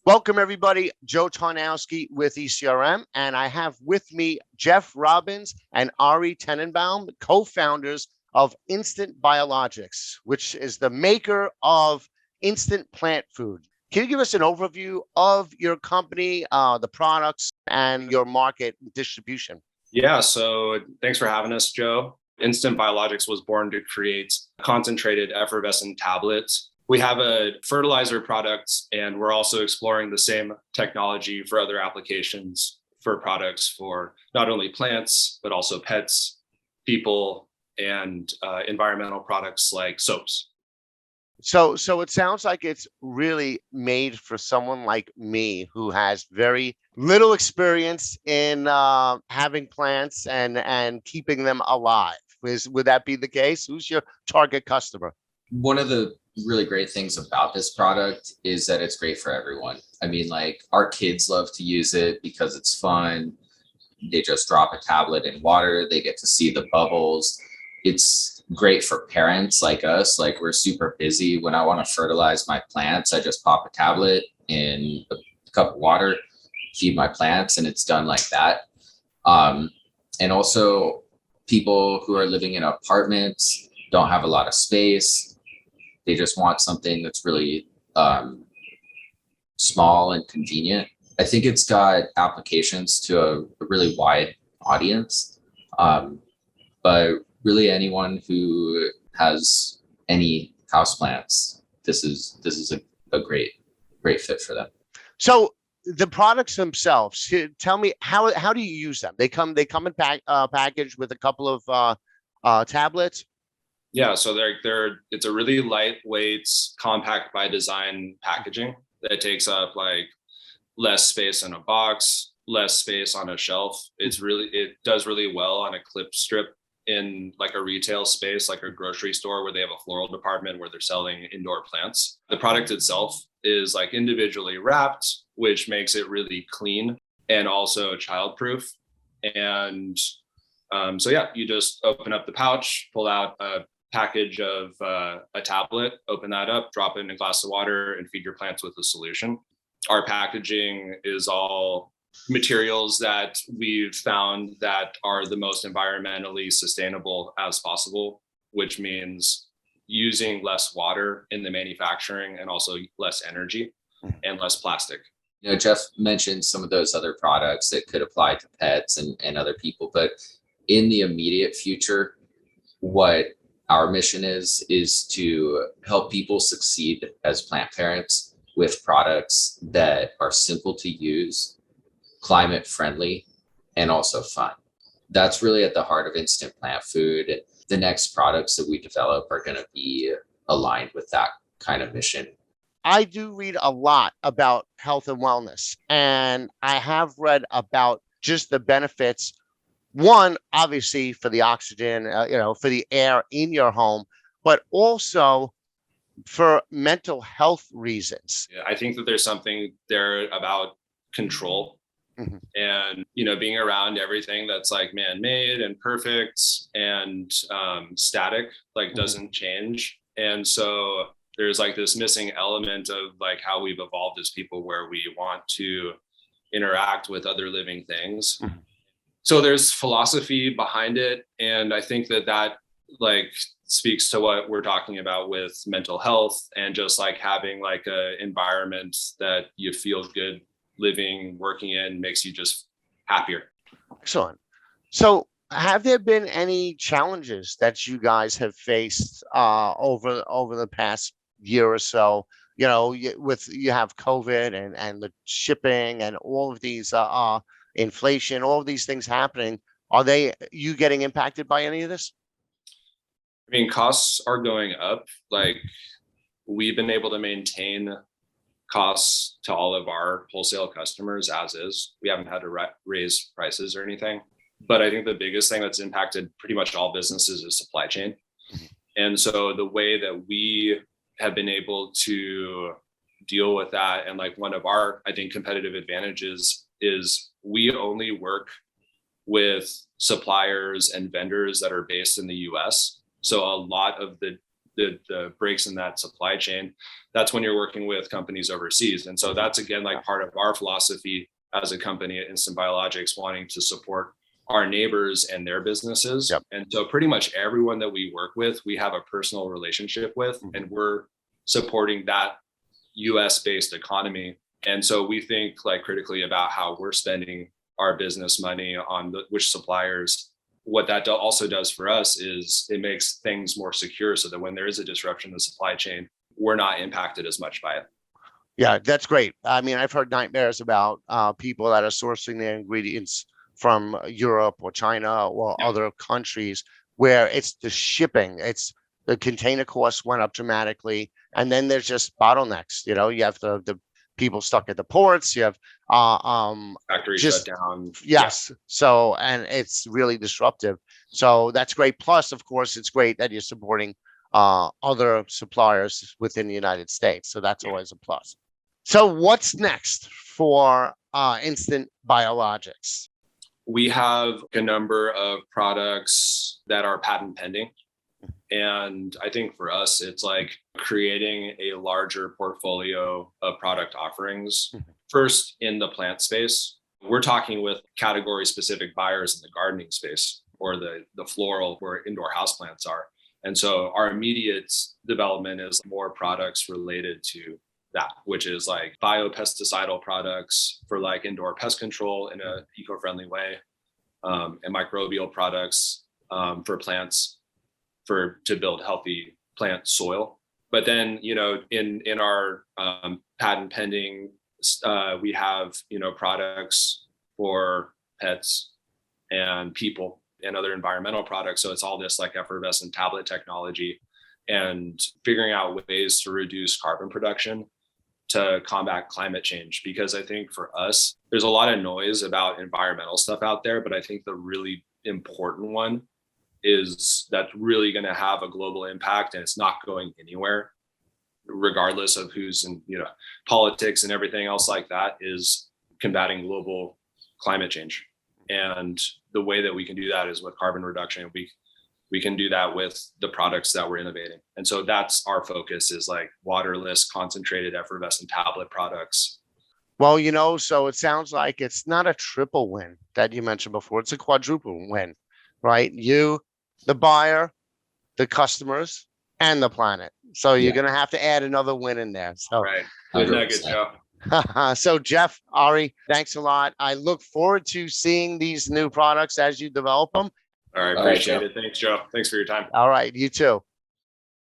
Welcome, everybody. Joe Tarnowski with ECRM, and I have with me Jeff Robbins and Ari Tenenbaum, co-founders of Instant Biologics, which is the maker of instant plant food. Can you give us an overview of your company, the products, and your market distribution? Yeah, so thanks for having us, Joe. Instant Biologics was born to create concentrated effervescent tablets. We have a fertilizer product, and we're also exploring the same technology for other applications for products for not only plants, but also pets, people, and environmental products like soaps. So it sounds like it's really made for someone like me who has very little experience in having plants and keeping them alive. Would that be the case? Who's your target customer? One of the really great things about this product is that it's great for everyone. I mean, like, our kids love to use it because it's fun. They just drop a tablet in water. They get to see the bubbles. It's great for parents like us. Like, we're super busy. When I want to fertilize my plants, I just pop a tablet in a cup of water, feed my plants, and it's done like that. And also, people who are living in apartments don't have a lot of space. They just want something that's really small and convenient. I think it's got applications to a really wide audience, but really anyone who has any houseplants, this is a great fit for them. So the products themselves, tell me how do you use them? They come in packaged with a couple of tablets. Yeah, so it's a really lightweight, compact by design packaging that takes up like less space in a box, less space on a shelf. It does really well on a clip strip in like a retail space, like a grocery store where they have a floral department where they're selling indoor plants. The product itself is like individually wrapped, which makes it really clean and also childproof. And so yeah, you just open up the pouch, pull out a package of a tablet, open that up, drop it in a glass of water, and feed your plants with a solution. Our packaging is all materials that we've found that are the most environmentally sustainable as possible, which means using less water in the manufacturing and also less energy and less plastic. You know, Jeff mentioned some of those other products that could apply to pets and other people, but in the immediate future, what our mission is to help people succeed as plant parents with products that are simple to use, climate friendly, and also fun. That's really at the heart of instant plant food. The next products that we develop are going to be aligned with that kind of mission. I do read a lot about health and wellness, and I have read about just the benefits. One, obviously, for the oxygen, for the air in your home, but also for mental health reasons. Yeah, I think that there's something there about control and, being around everything that's like man-made and perfect and static, like doesn't change. And so there's like this missing element of like how we've evolved as people where we want to interact with other living things. So there's philosophy behind it. And I think that like speaks to what we're talking about with mental health and just like having like a environment that you feel good living, working in, makes you just happier. Excellent. So have there been any challenges that you guys have faced over the past year or so? You have COVID and the shipping and all of these inflation, all of these things happening. Are you getting impacted by any of this? I mean, costs are going up. Like, we've been able to maintain costs to all of our wholesale customers as is. We haven't had to raise prices or anything. But I think the biggest thing that's impacted pretty much all businesses is supply chain. And so the way that we have been able to deal with that, and like one of our, I think, competitive advantages is we only work with suppliers and vendors that are based in the US. So a lot of the the breaks in that supply chain, that's when you're working with companies overseas. And so that's again like part of our philosophy as a company at Instant Biologics, wanting to support our neighbors and their businesses. Yep. And so pretty much everyone that we work with, we have a personal relationship with, and we're supporting that US based economy. And so we think like critically about how we're spending our business money on which suppliers. What that also does for us is it makes things more secure so that when there is a disruption in the supply chain, we're not impacted as much by it. Yeah, that's great. I mean, I've heard nightmares about people that are sourcing their ingredients from Europe or China or other countries where it's the shipping, it's the container costs went up dramatically. And then there's just bottlenecks. You have the people stuck at the ports, you have factories shut down. Yes. So, and it's really disruptive. So that's great. Plus, of course, it's great that you're supporting other suppliers within the United States. So that's always a plus. So what's next for Instant Biologics? We have a number of products that are patent pending. And I think for us, it's like creating a larger portfolio of product offerings. First, in the plant space, we're talking with category specific buyers in the gardening space or the floral where indoor houseplants are. And so our immediate development is more products related to that, which is like biopesticidal products for like indoor pest control in an eco-friendly way, and microbial products for plants to build healthy plant soil. But then, in our patent pending, we have, products for pets and people and other environmental products. So it's all this like effervescent tablet technology and figuring out ways to reduce carbon production to combat climate change. Because I think for us, there's a lot of noise about environmental stuff out there, but I think the really important one is that's really going to have a global impact, and it's not going anywhere, regardless of who's in, politics and everything else like that, is combating global climate change. And the way that we can do that is with carbon reduction. We can do that with the products that we're innovating. And so that's our focus, is like waterless, concentrated, effervescent tablet products. Well, so it sounds like it's not a triple win that you mentioned before. It's a quadruple win, right? You, the buyer, the customers, and the planet. So you're going to have to add another win in there. So, right. Good nugget, Joe. So Jeff, Ari, thanks a lot. I look forward to seeing these new products as you develop them. All right. Appreciate it. Thanks, Joe. Thanks for your time. All right. You too.